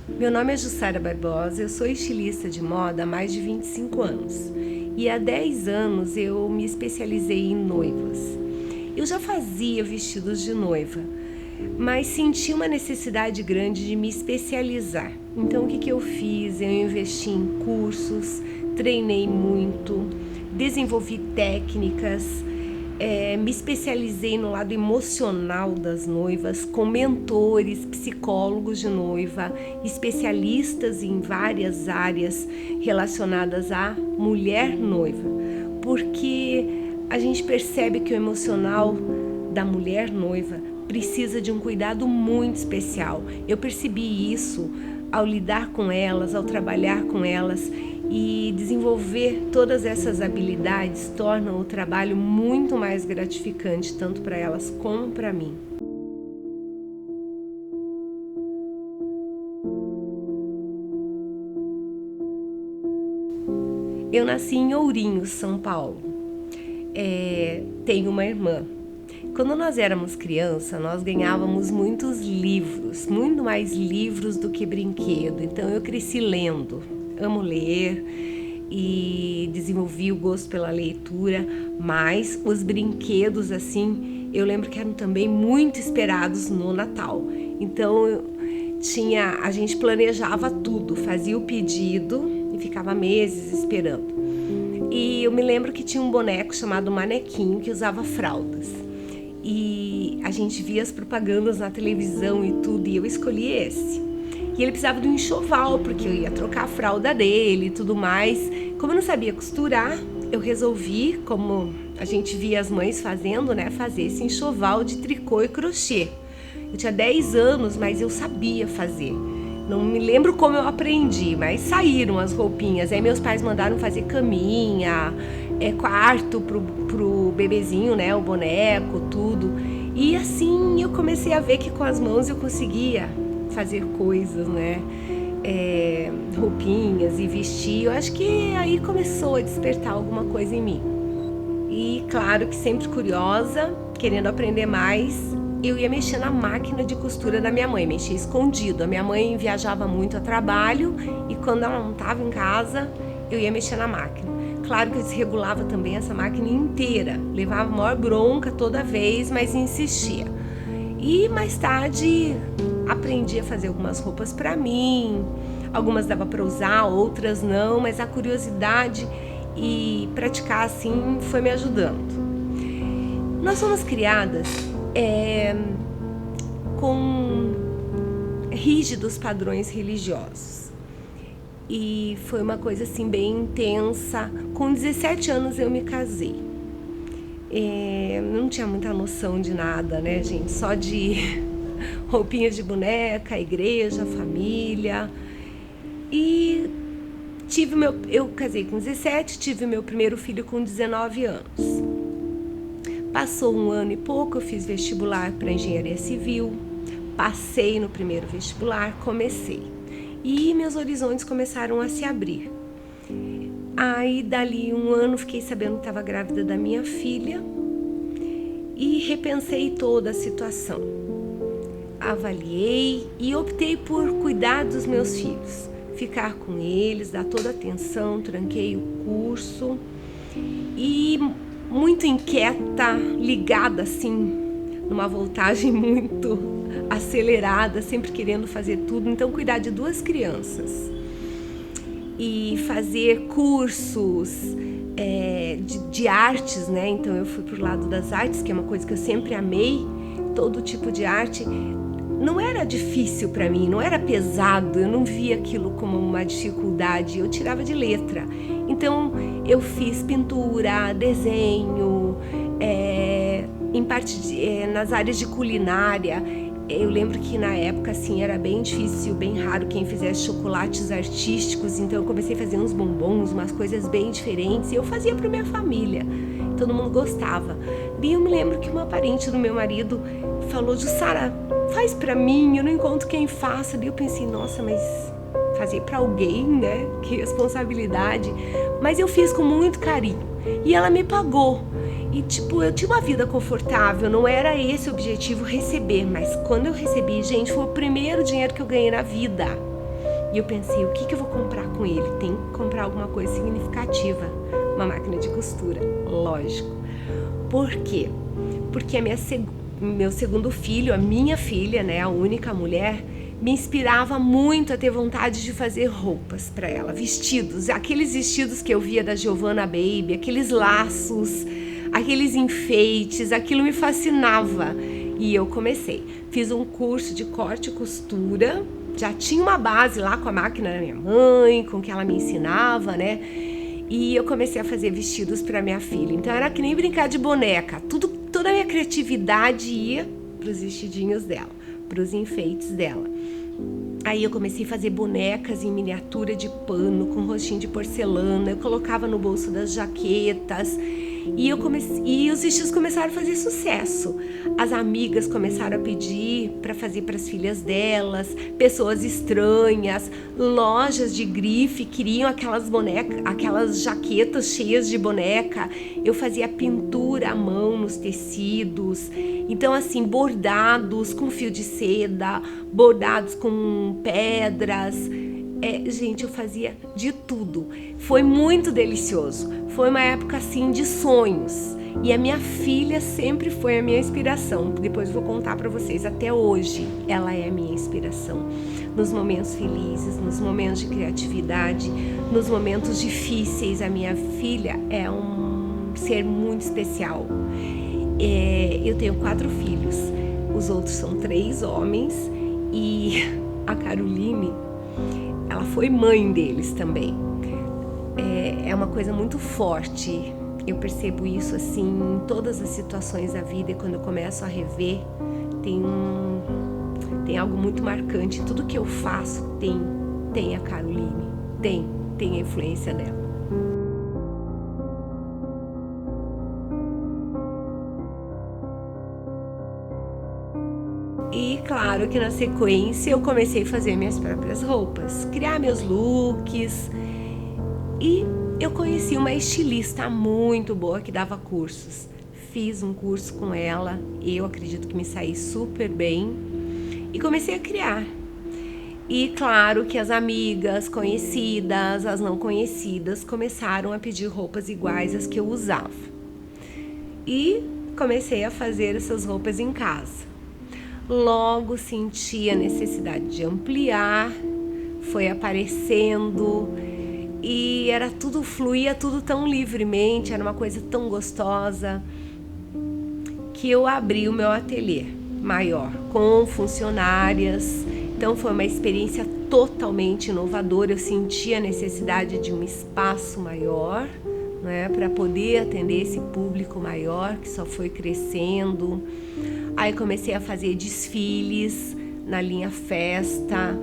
Meu nome é Jussara Barbosa, eu sou estilista de moda há mais de 25 anos e há 10 anos eu me especializei em noivas. Eu já fazia vestidos de noiva, mas senti uma necessidade grande de me especializar. Então o que eu fiz? Eu investi em cursos, treinei muito, desenvolvi técnicas, me especializei no lado emocional das noivas, com mentores, psicólogos de noiva, especialistas em várias áreas relacionadas à mulher noiva, porque a gente percebe que o emocional da mulher noiva precisa de um cuidado muito especial. Eu percebi isso ao lidar com elas, ao trabalhar com elas, e desenvolver todas essas habilidades tornam o trabalho muito mais gratificante, tanto para elas como para mim. Eu nasci em Ourinhos, São Paulo. Tenho uma irmã. Quando nós éramos criança, nós ganhávamos muitos livros, muito mais livros do que brinquedo. Então eu cresci lendo, amo ler e desenvolvi o gosto pela leitura, mas os brinquedos, assim, eu lembro que eram também muito esperados no Natal. Então a gente planejava tudo, fazia o pedido e ficava meses esperando. E eu me lembro que tinha um boneco chamado Manequinho que usava fraldas. E a gente via as propagandas na televisão e tudo, e eu escolhi esse. E ele precisava de um enxoval, porque eu ia trocar a fralda dele e tudo mais. Como eu não sabia costurar, eu resolvi, como a gente via as mães fazendo, né, fazer esse enxoval de tricô e crochê. Eu tinha 10 anos, mas eu sabia fazer. Não me lembro como eu aprendi, mas saíram as roupinhas. Aí meus pais mandaram fazer caminha, quarto pro bebezinho, né, o boneco, tudo. E assim eu comecei a ver que com as mãos eu conseguia fazer coisas, né, roupinhas e vestir. Eu acho que aí começou a despertar alguma coisa em mim. E claro que sempre curiosa, querendo aprender mais, eu ia mexer na máquina de costura da minha mãe, mexia escondido. A minha mãe viajava muito a trabalho e quando ela não estava em casa, eu ia mexer na máquina. Claro que eu desregulava também essa máquina inteira, levava a maior bronca toda vez, mas insistia. E mais tarde aprendi a fazer algumas roupas para mim, algumas dava para usar, outras não, mas a curiosidade e praticar assim foi me ajudando. Nós somos criadas com rígidos padrões religiosos. E foi uma coisa assim bem intensa. Com 17 anos eu me casei. Não tinha muita noção de nada, né, gente? Só de roupinhas de boneca, igreja, família. E eu casei com 17, tive meu primeiro filho com 19 anos. Passou um ano e pouco, eu fiz vestibular para engenharia civil, passei no primeiro vestibular, comecei. E meus horizontes começaram a se abrir. Aí, dali um ano, fiquei sabendo que estava grávida da minha filha e repensei toda a situação. Avaliei e optei por cuidar dos meus filhos, ficar com eles, dar toda a atenção, tranquei o curso e muito inquieta, ligada assim, numa voltagem muito acelerada, sempre querendo fazer tudo. Então, cuidar de 2 crianças e fazer cursos de artes, né? Então, eu fui pro lado das artes, que é uma coisa que eu sempre amei, todo tipo de arte. Não era difícil para mim, não era pesado, eu não via aquilo como uma dificuldade, eu tirava de letra. Então eu fiz pintura, desenho, nas áreas de culinária. Eu lembro que na época assim era bem difícil, bem raro quem fizesse chocolates artísticos, então eu comecei a fazer uns bombons, umas coisas bem diferentes, e eu fazia para minha família, todo mundo gostava. E eu me lembro que uma parente do meu marido falou: Jussara, faz pra mim, eu não encontro quem faça. Daí eu pensei, nossa, mas fazer pra alguém, né? Que responsabilidade. Mas eu fiz com muito carinho. E ela me pagou. E eu tinha uma vida confortável, não era esse o objetivo, receber. Mas quando eu recebi, gente, foi o primeiro dinheiro que eu ganhei na vida. E eu pensei, o que eu vou comprar com ele? Tem que comprar alguma coisa significativa. Uma máquina de costura, lógico. Por quê? Porque meu segundo filho, a minha filha, né, a única mulher, me inspirava muito a ter vontade de fazer roupas para ela, vestidos, aqueles vestidos que eu via da Giovanna Baby, aqueles laços, aqueles enfeites, aquilo me fascinava. E eu fiz um curso de corte e costura, já tinha uma base lá com a máquina da minha mãe, com o que ela me ensinava, né? E eu comecei a fazer vestidos para minha filha. Então era que nem brincar de boneca. Toda a minha criatividade ia para os vestidinhos dela, para os enfeites dela. Aí eu comecei a fazer bonecas em miniatura de pano, com rostinho de porcelana. Eu colocava no bolso das jaquetas. E os vestidos começaram a fazer sucesso. As amigas começaram a pedir para fazer para as filhas delas, pessoas estranhas, lojas de grife queriam aquelas bonecas, aquelas jaquetas cheias de boneca. Eu fazia pintura à mão nos tecidos. Então, assim, bordados com fio de seda, bordados com pedras. Gente, eu fazia de tudo. Foi muito delicioso. Foi uma época, assim, de sonhos. E a minha filha sempre foi a minha inspiração. Depois eu vou contar para vocês. Até hoje, ela é a minha inspiração. Nos momentos felizes, nos momentos de criatividade, nos momentos difíceis. A minha filha é um ser muito especial. Eu tenho 4 filhos. Os outros são 3 homens. E a Caroline, ela foi mãe deles também. É uma coisa muito forte. Eu percebo isso assim em todas as situações da vida, e quando eu começo a rever, tem algo muito marcante. Tudo que eu faço tem a Caroline, tem a influência dela. E claro que na sequência eu comecei a fazer minhas próprias roupas, criar meus looks. E eu conheci uma estilista muito boa que dava cursos. Fiz um curso com ela, eu acredito que me saí super bem e comecei a criar. E claro que as amigas conhecidas, as não conhecidas, começaram a pedir roupas iguais às que eu usava. E comecei a fazer essas roupas em casa. Logo senti a necessidade de ampliar, foi aparecendo e fluía tudo tão livremente, era uma coisa tão gostosa que eu abri o meu ateliê maior com funcionárias. Então foi uma experiência totalmente inovadora. Eu senti a necessidade de um espaço maior, né, para poder atender esse público maior que só foi crescendo. Aí comecei a fazer desfiles na linha Festa,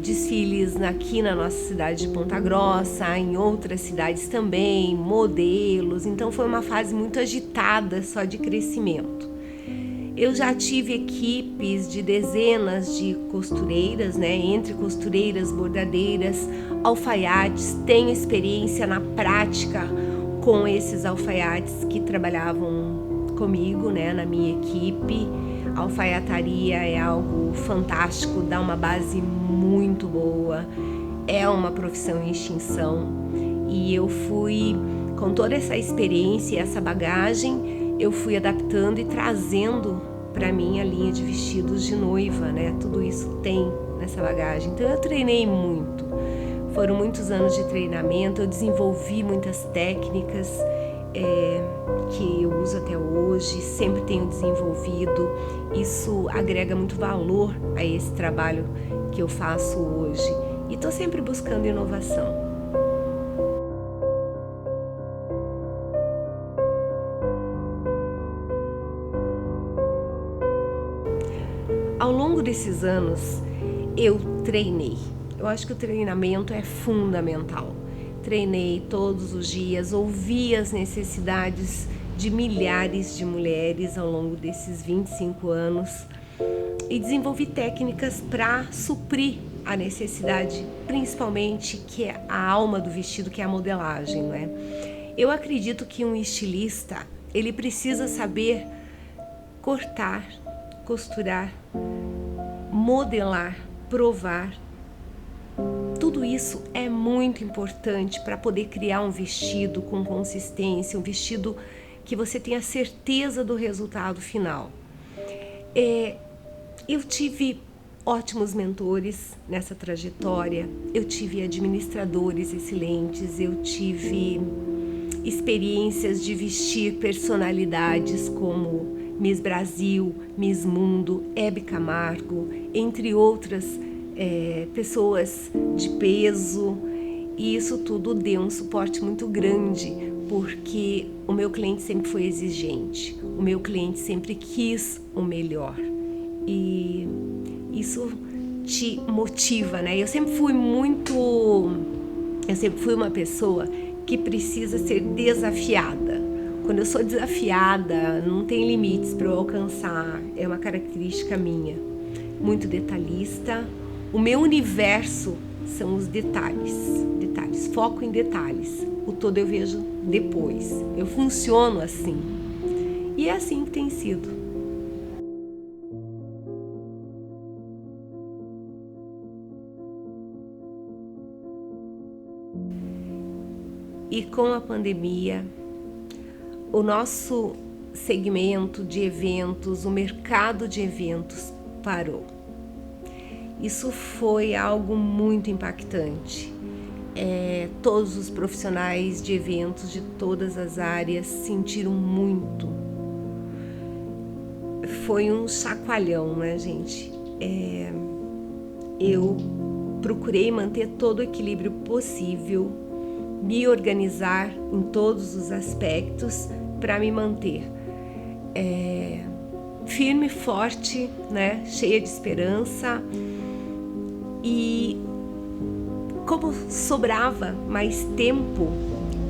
desfiles aqui na nossa cidade de Ponta Grossa, em outras cidades também, modelos. Então foi uma fase muito agitada, só de crescimento. Eu já tive equipes de dezenas de costureiras, né, entre costureiras, bordadeiras, alfaiates. Tenho experiência na prática com esses alfaiates que trabalhavam comigo, né, na minha equipe. A alfaiataria é algo fantástico, dá uma base muito boa, é uma profissão em extinção. E eu fui, com toda essa experiência e essa bagagem, eu fui adaptando e trazendo para mim a linha de vestidos de noiva, né? Tudo isso tem nessa bagagem. Então eu treinei muito. Foram muitos anos de treinamento, eu desenvolvi muitas técnicas que eu uso até hoje, sempre tenho desenvolvido. Isso agrega muito valor a esse trabalho que eu faço hoje. E estou sempre buscando inovação. Ao longo desses anos, eu treinei. Eu acho que o treinamento é fundamental. Treinei todos os dias, ouvi as necessidades de milhares de mulheres ao longo desses 25 anos e desenvolvi técnicas para suprir a necessidade, principalmente que é a alma do vestido, que é a modelagem, não é? Eu acredito que um estilista, ele precisa saber cortar, costurar, modelar, provar Tudo isso é muito importante para poder criar um vestido com consistência, um vestido que você tenha certeza do resultado final. Eu tive ótimos mentores nessa trajetória, eu tive administradores excelentes, eu tive experiências de vestir personalidades como Miss Brasil, Miss Mundo, Hebe Camargo, entre outras pessoas de peso, e isso tudo deu um suporte muito grande, porque o meu cliente sempre foi exigente, o meu cliente sempre quis o melhor, e isso te motiva, né? Eu sempre fui uma pessoa que precisa ser desafiada. Quando eu sou desafiada, não tem limites para eu alcançar, é uma característica minha. Muito detalhista. O meu universo são os detalhes, foco em detalhes. O todo eu vejo depois. Eu funciono assim. E é assim que tem sido. E com a pandemia, o nosso segmento de eventos, o mercado de eventos parou. Isso foi algo muito impactante. Todos os profissionais de eventos de todas as áreas sentiram muito. Foi um chacoalhão, né, gente? Eu procurei manter todo o equilíbrio possível, me organizar em todos os aspectos para me manter firme, forte, né? Cheia de esperança. E como sobrava mais tempo,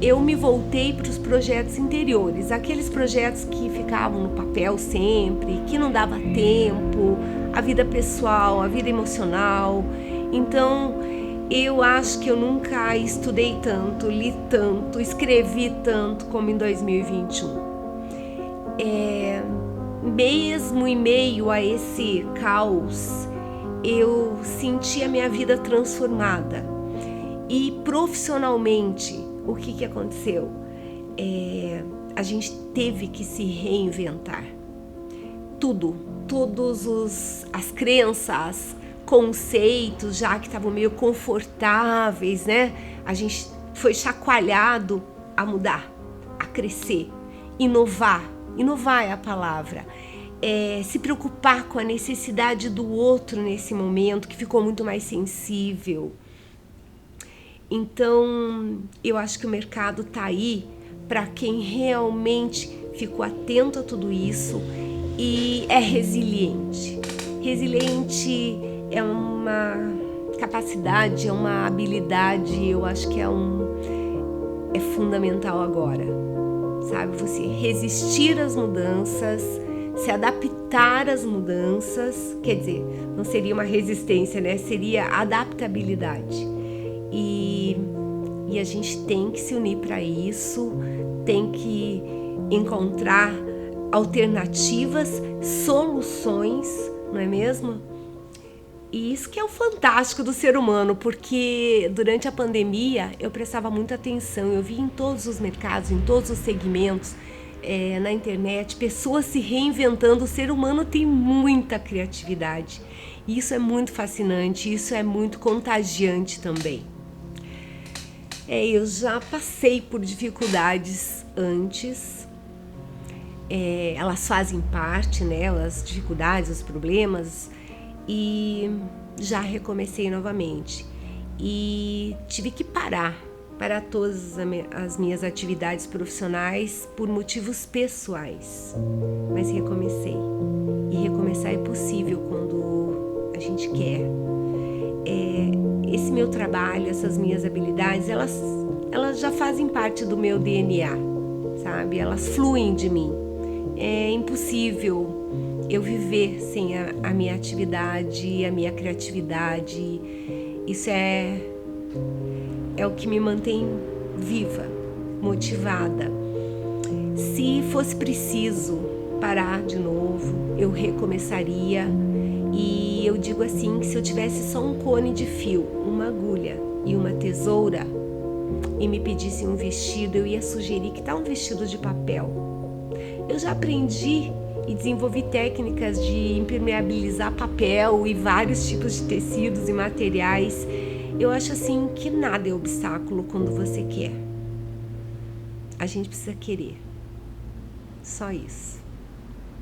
eu me voltei para os projetos interiores, aqueles projetos que ficavam no papel sempre, que não dava tempo, a vida pessoal, a vida emocional. Então, eu acho que eu nunca estudei tanto, li tanto, escrevi tanto como em 2021. Mesmo em meio a esse caos, eu senti a minha vida transformada. E profissionalmente, o que aconteceu? A gente teve que se reinventar. Todas as crenças, conceitos já que estavam meio confortáveis, né? A gente foi chacoalhado a mudar, a crescer, inovar. Inovar é a palavra. Se preocupar com a necessidade do outro nesse momento, que ficou muito mais sensível. Então, eu acho que o mercado está aí para quem realmente ficou atento a tudo isso e é resiliente. Resiliente é uma capacidade, é uma habilidade, eu acho que é fundamental agora, sabe? Você resistir às mudanças, se adaptar às mudanças, quer dizer, não seria uma resistência, né? Seria adaptabilidade. E a gente tem que se unir para isso, tem que encontrar alternativas, soluções, não é mesmo? E isso que é o fantástico do ser humano, porque durante a pandemia eu prestava muita atenção, eu vi em todos os mercados, em todos os segmentos, na internet, pessoas se reinventando. O ser humano tem muita criatividade, e isso é muito fascinante, isso é muito contagiante também. Eu já passei por dificuldades antes, elas fazem parte, né, as dificuldades, os problemas, e já recomecei novamente. E tive que parar todas as minhas atividades profissionais por motivos pessoais, mas recomecei. E recomeçar é possível quando a gente quer. Esse meu trabalho, essas minhas habilidades, elas já fazem parte do meu DNA, sabe? Elas fluem de mim. É impossível eu viver sem a minha atividade, a minha criatividade. Isso é o que me mantém viva, motivada. Se fosse preciso parar de novo, eu recomeçaria E eu digo assim, que se eu tivesse só um cone de fio, uma agulha e uma tesoura, e me pedisse um vestido, eu ia sugerir que tal um vestido de papel. Eu já aprendi e desenvolvi técnicas de impermeabilizar papel e vários tipos de tecidos e materiais. Eu acho assim que nada é obstáculo quando você quer. A gente precisa querer. Só isso.